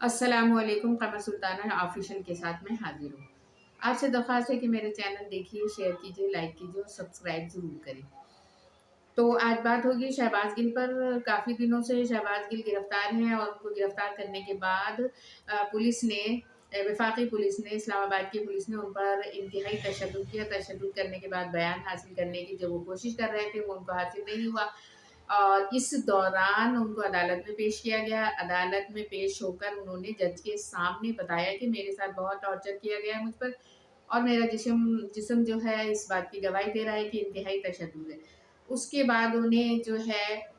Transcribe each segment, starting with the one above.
अस्सलाम वालेकुम। कमर सुल्ताना ऑफिशियल के साथ मैं हाजिर हूँ। आपसे दरख्वास्त है कि मेरे चैनल देखिए, शेयर कीजिए, लाइक कीजिए और सब्सक्राइब ज़रूर करें। तो आज बात होगी शहबाज गिल पर। काफ़ी दिनों से शहबाज गिल गिरफ्तार हैं और उनको गिरफ्तार करने के बाद पुलिस ने वफाकी पुलिस ने, इस्लामाबाद की पुलिस ने उन पर इंतहाई तशद्दुद किया। तशद्दुद करने के बाद बयान हासिल करने की जो वो कोशिश कर रहे थे वो उनको हासिल नहीं हुआ और इस दौरान उनको अदालत में पेश किया गया। अदालत में पेश होकर उन्होंने जज के सामने बताया कि मेरे साथ बहुत टॉर्चर किया गया है मुझ पर और मेरा जिस्म जो है इस बात की गवाही दे रहा है कि इंतहाई तशद्दुद है। उसके बाद उन्हें जो है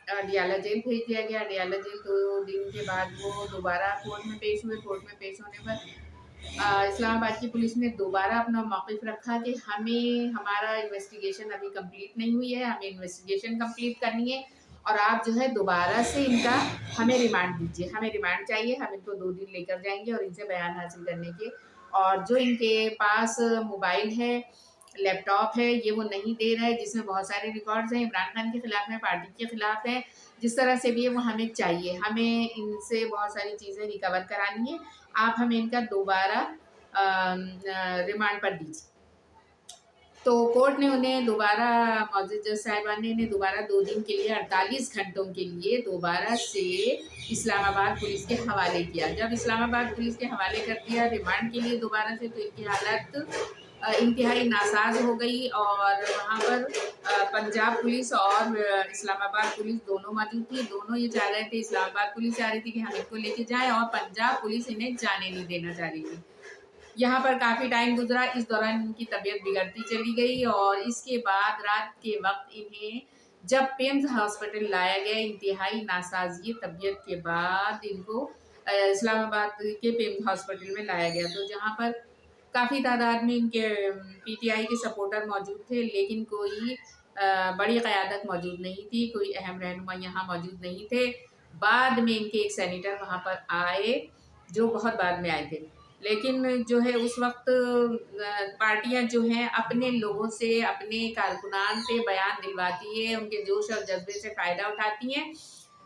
डियाला जेल भेज दिया गया। डियाला जेल 2 दिन के बाद वो दोबारा कोर्ट में पेश हुए। कोर्ट में पेश होने पर इस्लामाबाद की पुलिस ने दोबारा अपना मौक़िफ़ रखा कि हमारा इन्वेस्टिगेशन अभी कंप्लीट नहीं हुई है, हमें इन्वेस्टिगेशन कंप्लीट करनी है और आप जो है दोबारा से इनका हमें रिमांड दीजिए। हमें रिमांड चाहिए, हम इनको 2 दिन लेकर जाएँगे और इनसे बयान हासिल करने के और जो इनके पास मोबाइल है, लैपटॉप है, ये वो नहीं दे रहा है, जिसमें बहुत सारे रिकॉर्ड्स हैं, इमरान खान के खिलाफ हैं, पार्टी के खिलाफ हैं। जिस तरह से भी है वो हमें चाहिए, हमें इनसे बहुत सारी चीज़ें रिकवर करानी है। आप हमें इनका दोबारा रिमांड पर दीजिए। तो कोर्ट ने उन्हें दोबारा, मौजूद जज साहिबान ने इन्हें दोबारा 2 दिन के लिए 48 घंटों के लिए दोबारा से इस्लामाबाद पुलिस के हवाले किया। जब इस्लामाबाद पुलिस के हवाले कर दिया रिमांड के लिए दोबारा से, तो इनकी हालत इंतहाई नासाज हो गई और वहाँ पर पंजाब पुलिस और इस्लामाबाद पुलिस दोनों मौजूद थी। दोनों ये चाह रहे थे, इस्लामाबाद पुलिस चाह रही थी कि हम इनको लेके जाएँ और पंजाब पुलिस इन्हें जाने नहीं देना चाह रही थी। यहाँ पर काफ़ी टाइम गुजरा, इस दौरान इनकी तबीयत बिगड़ती चली गई और इसके बाद रात के वक्त इन्हें जब पेम्स हॉस्पिटल लाया गया, इंतहाई नासाज़ी तबीयत के बाद इनको इस्लामाबाद के पेम्स हॉस्पिटल में लाया गया, तो जहाँ पर काफ़ी तादाद में इनके पीटीआई के सपोर्टर मौजूद थे, लेकिन कोई बड़ी क़यादत मौजूद नहीं थी, कोई अहम रहनुमा यहाँ मौजूद नहीं थे। बाद में इनके एक सेनेटर वहाँ पर आए, जो बहुत बाद में आए थे। लेकिन जो है उस वक़्त पार्टियां जो हैं अपने लोगों से, अपने कारकुनान से बयान दिलवाती है, उनके जोश और जज्बे से फ़ायदा उठाती हैं।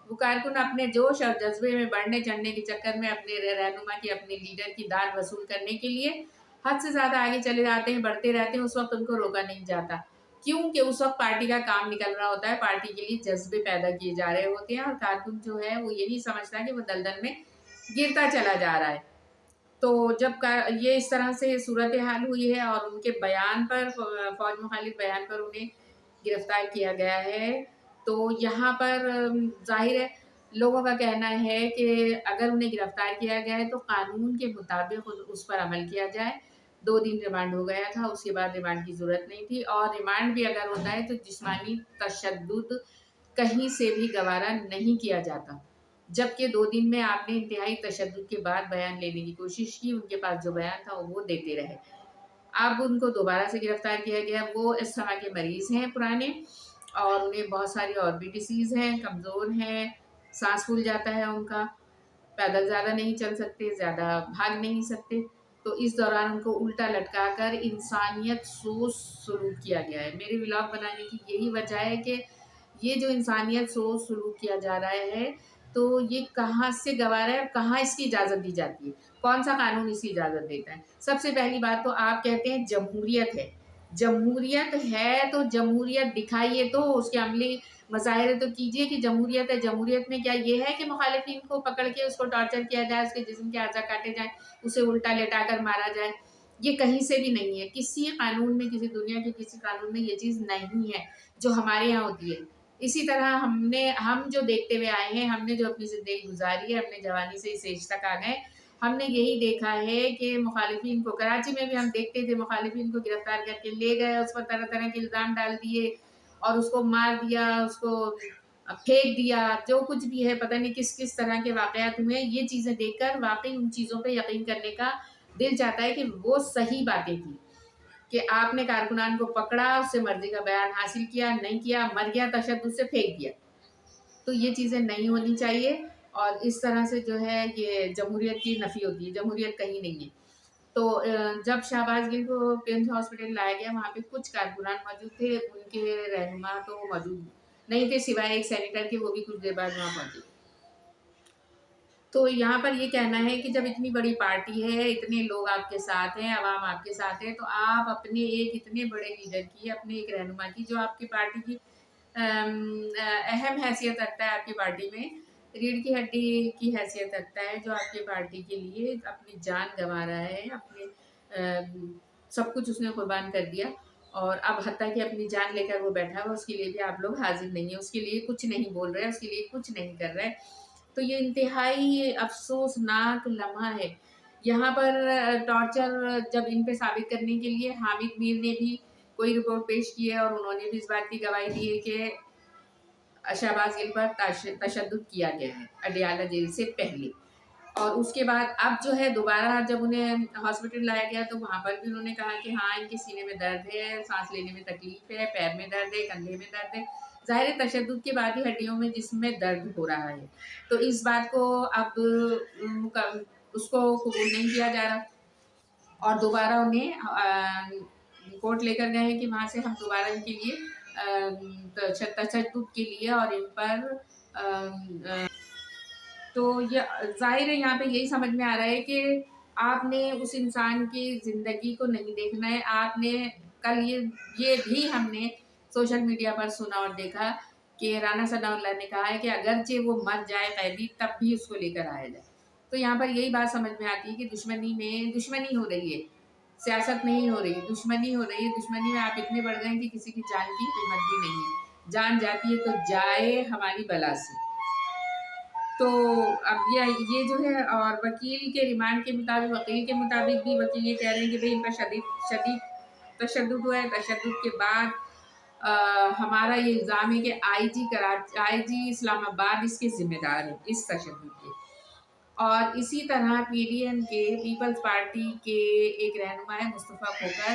वो कारकुन अपने जोश और जज्बे में बढ़ने चढ़ने के चक्कर में अपने रहनुमा की, अपने लीडर की दाद वसूल करने के लिए हद से ज़्यादा आगे चले जाते हैं, बढ़ते रहते हैं। उस वक्त उनको रोका नहीं जाता, क्योंकि उस वक्त पार्टी का काम निकल रहा होता है, पार्टी के लिए जज्बे पैदा किए जा रहे होते हैं और कारकुन जो है वो ये नहीं समझता कि वो दलदल में गिरता चला जा रहा है। तो जब का ये इस तरह से सूरत हाल हुई है और उनके बयान पर, फ़ौज मुखालिफ बयान पर उन्हें गिरफ्तार किया गया है, तो यहाँ पर ज़ाहिर है लोगों का कहना है कि अगर उन्हें गिरफ्तार किया गया है तो कानून के मुताबिक उस पर अमल किया जाए। 2 दिन रिमांड हो गया था, उसके बाद रिमांड की ज़रूरत नहीं थी और रिमांड भी अगर होता है तो जिस्मानी तशद्दुद कहीं से भी गवारा नहीं किया जाता। जबकि 2 दिन में आपने इंतहाई तशद्दुद के बाद बयान लेने की कोशिश की, उनके पास जो बयान था वो देते रहे। अब उनको दोबारा से गिरफ्तार किया गया। वो इस तरह के मरीज़ हैं पुराने और उन्हें बहुत सारी और भी डिसीज़ हैं, कमज़ोर हैं, साँस फूल जाता है उनका, पैदल ज़्यादा नहीं चल सकते, ज़्यादा भाग नहीं सकते। तो इस दौरान उनको उल्टा लटका कर इंसानियत सोच सलूक किया गया है। मेरे व्लॉग बनाने की यही वजह है कि ये जो इंसानियत सोच सलूक किया जा रहा है, तो ये कहाँ से गँवार है और कहाँ इसकी इजाज़त दी जाती है? कौन-सा कानून इसकी इजाज़त देता है? सबसे पहली बात तो आप कहते हैं जमहूरियत है। जमहूरियत है तो जमहूरियत दिखाइए, तो उसके अमली मज़ाहिर तो कीजिए कि जमहूरियत है। जमहूरियत में क्या ये है कि मुखालिफिन को पकड़ के उसको टॉर्चर किया जाए, उसके जिस्म के अज़ा काटे जाएँ, उसे उल्टा लेटाकर मारा जाए? ये कहीं से भी नहीं है। किसी कानून में, किसी दुनिया के किसी कानून में ये चीज़ नहीं है, जो हमारे यहाँ होती है। इसी तरह हम जो देखते हुए आए हैं, हमने जो अपनी ज़िंदगी गुज़ारी है, अपने जवानी से इस एज तक आ गए, हमने यही देखा है कि मुखालिफिन को, कराची में भी हम देखते थे, मुखालिफिन को गिरफ्तार करके ले गए, उस पर तरह-तरह के इल्ज़ाम डाल दिए और उसको मार दिया, उसको फेंक दिया, जो कुछ भी है, पता नहीं किस-किस तरह के वाक़यात हुए। ये चीज़ें देखकर वाक़ई उन चीज़ों पे यकीन करने का दिल चाहता है कि वो सही बातें थी। कि आपने कारकुनान को पकड़ा, उससे मर्ज़ी का बयान हासिल किया, नहीं किया, मर गया, तशद्दुद से फेंक दिया। तो ये चीज़ें नहीं होनी चाहिए और इस तरह से जो है ये जमहूरियत की नफ़ी होती है, जमहूरियत कहीं नहीं है। तो जब शहबाज गिल को पेम्स हॉस्पिटल लाया गया, वहाँ पे कुछ कारकुनान मौजूद थे, उनके रहनुमा तो मौजूद नहीं थे सिवाय एक सेनेटर के, वो भी कुछ देर बाद वहाँ पहुँचे। تو یہاں پر یہ کہنا ہے کہ جب اتنی بڑی پارٹی ہے، اتنے لوگ آپ کے ساتھ ہیں، عوام آپ کے ساتھ ہے، تو آپ اپنے ایک اتنے بڑے لیڈر کی، اپنے ایک رہنما کی، جو آپ کی پارٹی کی اہم حیثیت رکھتا ہے، آپ کی پارٹی میں ریڑھ کی ہڈی کی حیثیت رکھتا ہے، جو آپ کی پارٹی کے لیے اپنی جان گنوا رہا ہے، اپنے سب کچھ اس نے قربان کر دیا، اور اب حتیٰ کہ اپنی جان لے کر وہ بیٹھا ہوا، اس کے لیے بھی آپ لوگ حاضر نہیں ہیں، اس کے لیے کچھ نہیں بول رہے، اس کے لیے کچھ نہیں کر رہے. تو یہ انتہائی افسوسناک لمحہ ہے. یہاں پر ٹارچر جب ان پہ ثابت کرنے کے لیے حامد میر نے بھی کوئی رپورٹ پیش کی ہے، اور انہوں نے بھی اس بات کی گواہی دی ہے کہ شہباز گل پر تشدد کیا گیا ہے اڈیالہ جیل سے پہلے. اور اس کے بعد اب جو ہے دوبارہ جب انہیں ہاسپٹل لایا گیا تو وہاں پر بھی انہوں نے کہا کہ ہاں ان کے سینے میں درد ہے، سانس لینے میں تکلیف ہے، پیر میں درد ہے، کندھے میں درد ہے. ظاہر تشدد کے بعد ہی ہڈیوں میں جسم میں درد ہو رہا ہے. تو اس بات کو اب اس کو قبول نہیں کیا جا رہا، اور دوبارہ انہیں رپورٹ لے کر گئے ہیں کہ وہاں سے ہم دوبارہ ان کے لیے تشدد کے لیے اور ان پر تو یہ ظاہر ہے یہاں پہ یہی سمجھ میں آ رہا ہے کہ آپ نے اس انسان کی زندگی کو نہیں دیکھنا ہے. آپ نے کل یہ بھی ہم نے سوشل میڈیا پر سنا اور دیکھا کہ رانا ثناء اللہ نے کہا ہے کہ اگرچہ وہ مر جائے قیدی تب بھی اس کو لے کر آیا جائے. تو یہاں پر یہی بات سمجھ میں آتی ہے کہ دشمنی ہو رہی ہے، سیاست نہیں ہو رہی، دشمنی ہو رہی ہے. دشمنی میں آپ اتنے بڑھ گئے ہیں کہ کسی کی جان کی قیمت بھی نہیں ہے. جان جاتی ہے تو جائے ہماری بلا سے. تو اب یہ جو ہے، اور وکیل کے ریمانڈ کے مطابق بھی وکیل یہ کہہ رہے ہیں کہ بھئی ان پر شدید تشدد ہوا ہے. تشدد کے بعد ہمارا یہ الزام ہے کہ آئی جی اسلام آباد اس کے ذمہ دار ہے، اس تشدد کے. اور اسی طرح پی ڈی ایم کے پیپلز پارٹی کے ایک رہنما ہے مصطفیٰ کھوکھر،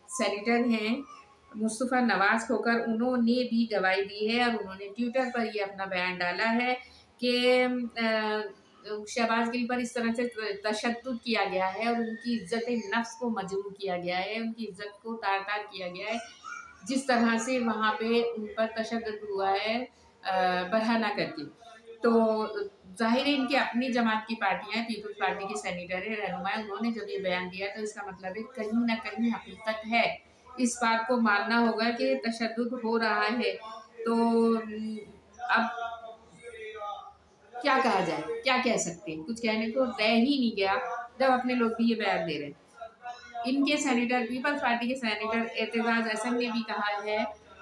سینیٹر ہیں مصطفیٰ نواز کھوکھر، انہوں نے بھی گواہی دی ہے، اور انہوں نے ٹویٹر پر یہ اپنا بیان ڈالا ہے کہ شہباز گل پر اس طرح سے تشدد کیا گیا ہے اور ان کی عزت نفس کو مجروح کیا گیا ہے، ان کی عزت کو تار تار کیا گیا ہے، جس طرح سے وہاں پہ ان پر تشدد ہوا ہے برہنہ کر کے. تو ظاہر ہے ان کی اپنی جماعت کی پارٹیاں ہیں، پیپلز پارٹی کے سینیٹر ہے، رہنما ہے، انہوں نے جب یہ بیان دیا تو اس کا مطلب ہے کہیں نہ کہیں حقیقت ہے. اس بات کو ماننا ہوگا کہ تشدد ہو رہا ہے. تو اب کیا کہا جائے، کیا کہہ سکتے ہیں، کچھ کہنے کو رہ ہی نہیں گیا جب اپنے لوگ بھی یہ بیان دے رہے ہیں. ان کے سینیٹر، پیپلز پارٹی کے سینیٹر اعتزاز احسن نے بھی کہا ہے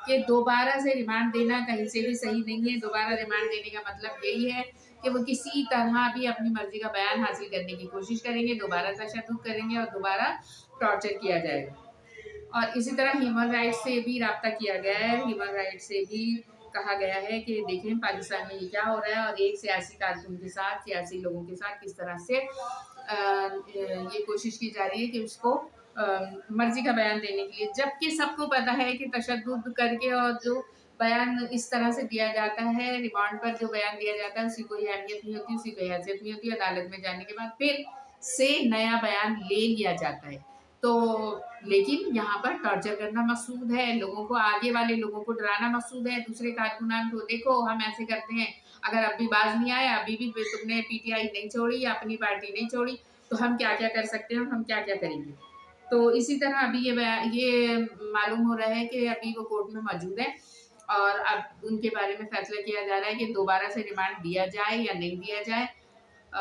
کہ دوبارہ سے ریمانڈ دینا کہیں سے بھی صحیح نہیں ہے. دوبارہ ریمانڈ دینے کا مطلب یہی ہے کہ وہ کسی طرح بھی اپنی مرضی کا بیان حاصل کرنے کی کوشش کریں گے، دوبارہ تشدد کریں گے اور دوبارہ ٹارچر کیا جائے گا. اور اسی طرح ہیومن رائٹس سے بھی رابطہ کیا گیا ہے. ہیومن رائٹس سے بھی کہا گیا ہے کہ دیکھیں پاکستان میں یہ کیا ہو رہا ہے، اور ایک سیاسی کارکن کے ساتھ، سیاسی لوگوں کے ساتھ کس طرح سے یہ کوشش کی جا رہی ہے کہ اس کو مرضی کا بیان دینے کے لیے، جبکہ سب کو پتا ہے کہ تشدد کر کے اور جو بیان اس طرح سے دیا جاتا ہے، ریمانڈ پر جو بیان دیا جاتا ہے، اسی کوئی اہمیت نہیں ہوتی، اسی کوئی حیثیت نہیں ہوتی. عدالت میں جانے کے بعد پھر سے نیا بیان لے لیا جاتا ہے. تو لیکن یہاں پر ٹارچر کرنا مقصود ہے، لوگوں کو، آگے والے لوگوں کو ڈرانا مقصود ہے، دوسرے کارکنان کو دیکھو ہم ایسے کرتے ہیں، اگر اب بھی باز نہیں آیا، ابھی بھی تم نے پی ٹی آئی نہیں چھوڑی یا اپنی پارٹی نہیں چھوڑی، تو ہم کیا کیا کر سکتے ہیں اور ہم کیا کیا کریں گے. تو اسی طرح ابھی یہ معلوم ہو رہا ہے کہ ابھی وہ کورٹ میں موجود ہے، اور اب ان کے بارے میں فیصلہ کیا جا رہا ہے کہ دوبارہ سے ریمانڈ دیا جائے یا نہیں دیا جائے.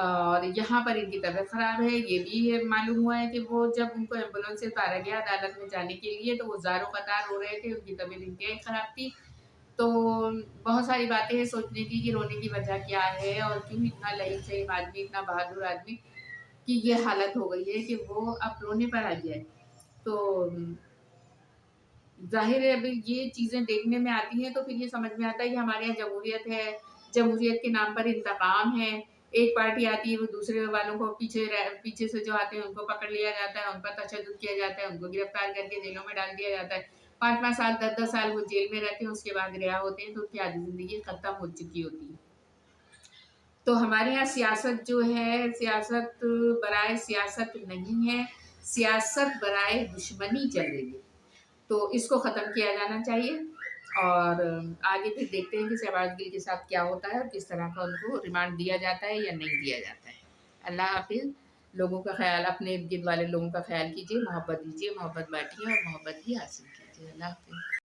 اور یہاں پر ان کی طبیعت خراب ہے. یہ بھی معلوم ہوا ہے کہ وہ جب ان کو ایمبولینس سے اتارا گیا عدالت میں جانے کے لیے تو وہ زاروں قطار رو رہے تھے، ان کی طبیعت انتہائی خراب تھی. تو بہت ساری باتیں ہیں سوچنے کی کہ رونے کی وجہ کیا ہے، اور کیوں اتنا لئیم شہیم آدمی، اتنا بہادر آدمی کی یہ حالت ہو گئی ہے کہ وہ اب رونے پر آ گیا ہے. تو ظاہر ہے ابھی یہ چیزیں دیکھنے میں آتی ہیں تو پھر یہ سمجھ میں آتا ہے کہ ہمارے یہاں جمہوریت ہے، جمہوریت کے نام پر انتقام ہے. ایک پارٹی آتی ہے، وہ دوسرے والوں کو پیچھے سے جو آتے ہیں ان کو پکڑ لیا جاتا ہے، ان پر تشدد کیا جاتا ہے، ان کو گرفتار کر کے جیلوں میں ڈال دیا جاتا ہے. 5 سال 10 سال وہ جیل میں رہتے ہیں، اس کے بعد رہا ہوتے ہیں، تو ان کی آدھی زندگی ختم ہو چکی ہوتی ہے. تو ہمارے یہاں سیاست جو ہے، سیاست برائے سیاست نہیں ہے، سیاست برائے دشمنی چل رہی ہے. تو اس کو ختم کیا جانا چاہیے. اور آگے پھر دیکھتے ہیں کہ شہباز گل کے ساتھ کیا ہوتا ہے اور کس طرح کا ان کو ریمانڈ دیا جاتا ہے یا نہیں دیا جاتا ہے۔ اللہ حافظ۔ لوگوں کا خیال، اپنے ارد گرد والے لوگوں کا خیال کیجیے، محبت دیجیے، محبت بانٹیے اور محبت ہی حاصل کیجیے۔ اللہ حافظ۔